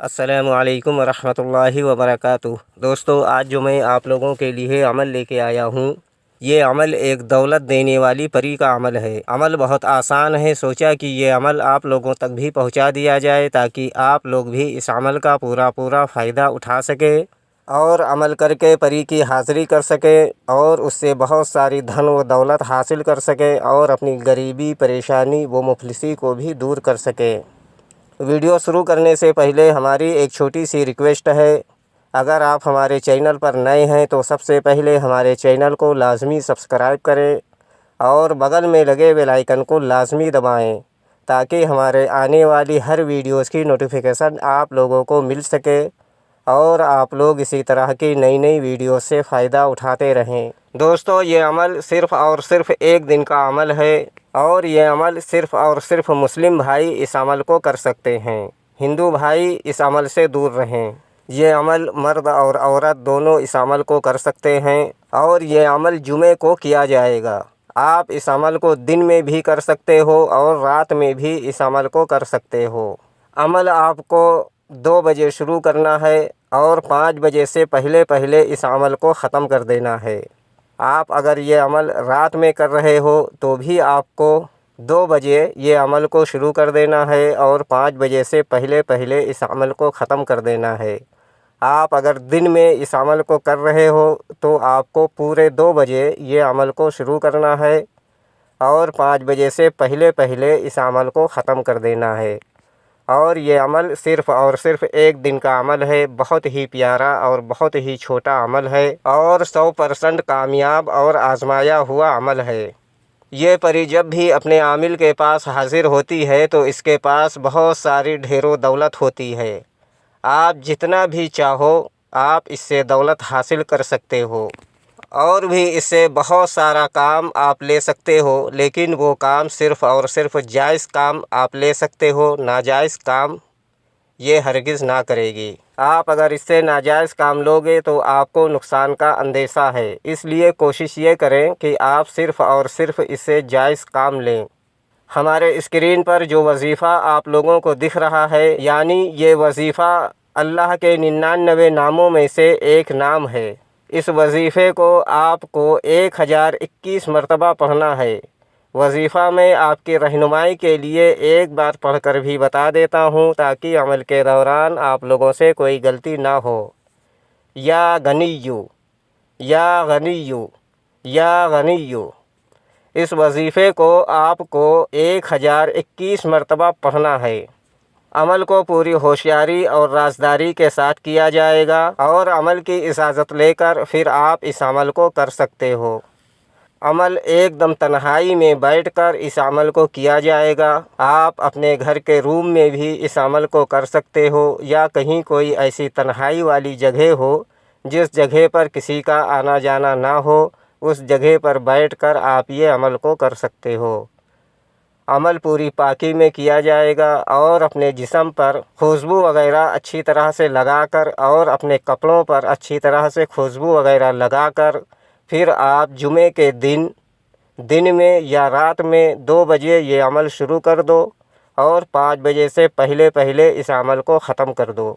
السلام علیکم ورحمۃ اللہ وبرکاتہ۔ دوستو، آج جو میں آپ لوگوں کے لیے عمل لے کے آیا ہوں، یہ عمل ایک دولت دینے والی پری کا عمل ہے۔ عمل بہت آسان ہے، سوچا کہ یہ عمل آپ لوگوں تک بھی پہنچا دیا جائے تاکہ آپ لوگ بھی اس عمل کا پورا فائدہ اٹھا سکیں اور عمل کر کے پری کی حاضری کر سکیں اور اس سے بہت ساری دھن و دولت حاصل کر سکیں اور اپنی غریبی، پریشانی و مفلسی کو بھی دور کر سکیں۔ ویڈیو شروع کرنے سے پہلے ہماری ایک چھوٹی سی ریکویسٹ ہے، اگر آپ ہمارے چینل پر نئے ہیں تو سب سے پہلے ہمارے چینل کو لازمی سبسکرائب کریں اور بغل میں لگے بیل آئیکن کو لازمی دبائیں تاکہ ہمارے آنے والی ہر ویڈیوز کی نوٹیفیکیشن آپ لوگوں کو مل سکے اور آپ لوگ اسی طرح کی نئی ویڈیوز سے فائدہ اٹھاتے رہیں۔ دوستو، یہ عمل صرف اور صرف ایک دن کا عمل ہے اور یہ عمل صرف اور صرف مسلم بھائی اس عمل کو کر سکتے ہیں۔ ہندو بھائی اس عمل سے دور رہیں۔ یہ عمل مرد اور عورت دونوں اس عمل کو کر سکتے ہیں اور یہ عمل جمعے کو کیا جائے گا۔ آپ اس عمل کو دن میں بھی کر سکتے ہو اور رات میں بھی اس عمل کو کر سکتے ہو۔ عمل آپ کو 2 بجے شروع کرنا ہے اور 5 بجے سے پہلے اس عمل کو ختم کر دینا ہے۔ آپ اگر یہ عمل رات میں کر رہے ہو تو بھی آپ کو 2 بجے یہ عمل کو شروع کر دینا ہے اور 5 بجے سے پہلے اس عمل کو ختم کر دینا ہے۔ آپ اگر دن میں اس عمل کو کر رہے ہو تو آپ کو پورے 2 بجے یہ عمل کو شروع کرنا ہے اور 5 بجے سے پہلے اس عمل کو ختم کر دینا ہے۔ اور یہ عمل صرف اور صرف ایک دن کا عمل ہے، بہت ہی پیارا اور بہت ہی چھوٹا عمل ہے اور 100% کامیاب اور آزمایا ہوا عمل ہے۔ یہ پری جب بھی اپنے عامل کے پاس حاضر ہوتی ہے تو اس کے پاس بہت ساری ڈھیر و دولت ہوتی ہے۔ آپ جتنا بھی چاہو آپ اس سے دولت حاصل کر سکتے ہو اور بھی اس سے بہت سارا کام آپ لے سکتے ہو، لیکن وہ کام صرف اور صرف جائز کام آپ لے سکتے ہو، ناجائز کام یہ ہرگز نہ کرے گی۔ آپ اگر اس سے ناجائز کام لوگے تو آپ کو نقصان کا اندیشہ ہے، اس لیے کوشش یہ کریں کہ آپ صرف اور صرف اس سے جائز کام لیں۔ ہمارے اسکرین پر جو وظیفہ آپ لوگوں کو دکھ رہا ہے، یعنی یہ وظیفہ اللہ کے 99 ناموں میں سے ایک نام ہے۔ اس وظیفے کو آپ کو 1021 مرتبہ پڑھنا ہے۔ وظیفہ میں آپ کی رہنمائی کے لیے ایک بار پڑھ کر بھی بتا دیتا ہوں تاکہ عمل کے دوران آپ لوگوں سے کوئی غلطی نہ ہو۔ یا غنیو، یا غنیو، یا غنیو۔ اس وظیفے کو آپ کو 1021 مرتبہ پڑھنا ہے۔ عمل کو پوری ہوشیاری اور رازداری کے ساتھ کیا جائے گا اور عمل کی اجازت لے کر پھر آپ اس عمل کو کر سکتے ہو۔ عمل ایک دم تنہائی میں بیٹھ کر اس عمل کو کیا جائے گا۔ آپ اپنے گھر کے روم میں بھی اس عمل کو کر سکتے ہو یا کہیں کوئی ایسی تنہائی والی جگہ ہو جس جگہ پر کسی کا آنا جانا نہ ہو، اس جگہ پر بیٹھ کر آپ یہ عمل کو کر سکتے ہو۔ عمل پوری پاکی میں کیا جائے گا اور اپنے جسم پر خوشبو وغیرہ اچھی طرح سے لگا کر اور اپنے کپڑوں پر اچھی طرح سے خوشبو وغیرہ لگا کر پھر آپ جمعے کے دن میں یا رات میں 2 بجے یہ عمل شروع کر دو اور 5 بجے سے پہلے اس عمل کو ختم کر دو۔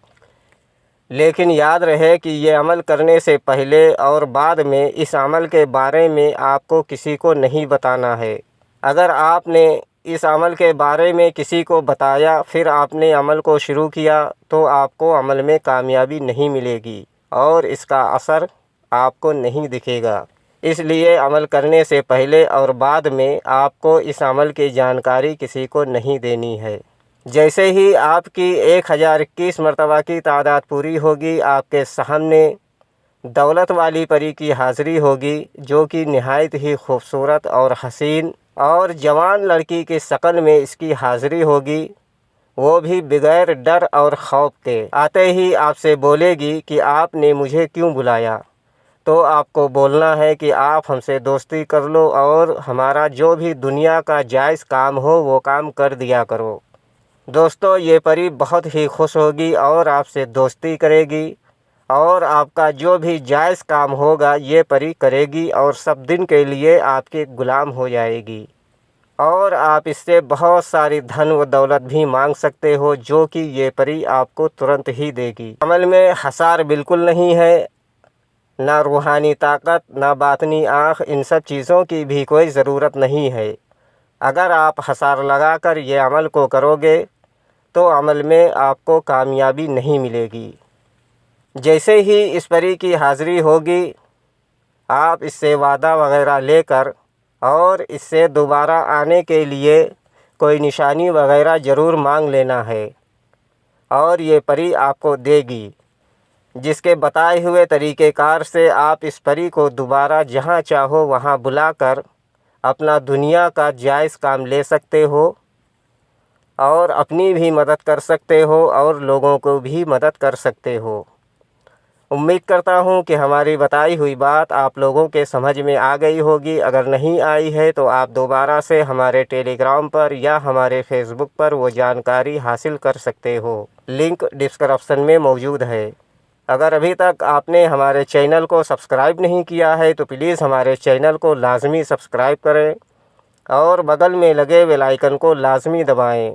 لیکن یاد رہے کہ یہ عمل کرنے سے پہلے اور بعد میں اس عمل کے بارے میں آپ کو کسی کو نہیں بتانا ہے۔ اگر آپ نے اس عمل کے بارے میں کسی کو بتایا پھر آپ نے عمل کو شروع کیا تو آپ کو عمل میں کامیابی نہیں ملے گی اور اس کا اثر آپ کو نہیں دکھے گا۔ اس لیے عمل کرنے سے پہلے اور بعد میں آپ کو اس عمل کی جانکاری کسی کو نہیں دینی ہے۔ جیسے ہی آپ کی 1021 مرتبہ کی تعداد پوری ہوگی، آپ کے سامنے دولت والی پری کی حاضری ہوگی جو کہ نہایت ہی خوبصورت اور حسین اور جوان لڑکی کی شکل میں اس کی حاضری ہوگی، وہ بھی بغیر ڈر اور خوف کے۔ آتے ہی آپ سے بولے گی کہ آپ نے مجھے کیوں بلایا؟ تو آپ کو بولنا ہے کہ آپ ہم سے دوستی کر لو اور ہمارا جو بھی دنیا کا جائز کام ہو وہ کام کر دیا کرو۔ دوستو، یہ پری بہت ہی خوش ہوگی اور آپ سے دوستی کرے گی اور آپ کا جو بھی جائز کام ہوگا یہ پری کرے گی اور سب دن کے لیے آپ کے غلام ہو جائے گی۔ اور آپ اس سے بہت ساری دھن و دولت بھی مانگ سکتے ہو، جو کہ یہ پری آپ کو ترنت ہی دے گی۔ عمل میں حصار بالکل نہیں ہے، نہ روحانی طاقت، نہ باطنی آنکھ، ان سب چیزوں کی بھی کوئی ضرورت نہیں ہے۔ اگر آپ حصار لگا کر یہ عمل کو کرو گے تو عمل میں آپ کو کامیابی نہیں ملے گی۔ جیسے ہی اس پری کی حاضری ہوگی، آپ اس سے وعدہ وغیرہ لے کر اور اس سے دوبارہ آنے کے لیے کوئی نشانی وغیرہ ضرور مانگ لینا ہے، اور یہ پری آپ کو دے گی، جس کے بتائے ہوئے طریقہ کار سے آپ اس پری کو دوبارہ جہاں چاہو وہاں بلا کر اپنا دنیا کا جائز کام لے سکتے ہو، اور اپنی بھی مدد کر سکتے ہو اور لوگوں کو بھی مدد کر سکتے ہو۔ امید کرتا ہوں کہ ہماری بتائی ہوئی بات آپ لوگوں کے سمجھ میں آ گئی ہوگی۔ اگر نہیں آئی ہے تو آپ دوبارہ سے ہمارے ٹیلی گرام پر یا ہمارے فیس بک پر وہ جانکاری حاصل کر سکتے ہو، لنک ڈسکرپشن میں موجود ہے۔ اگر ابھی تک آپ نے ہمارے چینل کو سبسکرائب نہیں کیا ہے تو پلیز ہمارے چینل کو لازمی سبسکرائب کریں اور بغل میں لگے بیل آئیکن کو لازمی دبائیں،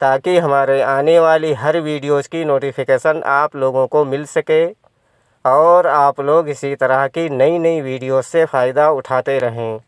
تاکہ ہمارے آنے والی ہر ویڈیوز کی نوٹیفیکیشن آپ لوگوں کو مل سکے اور آپ لوگ اسی طرح کی نئی نئی ویڈیوز سے فائدہ اٹھاتے رہیں۔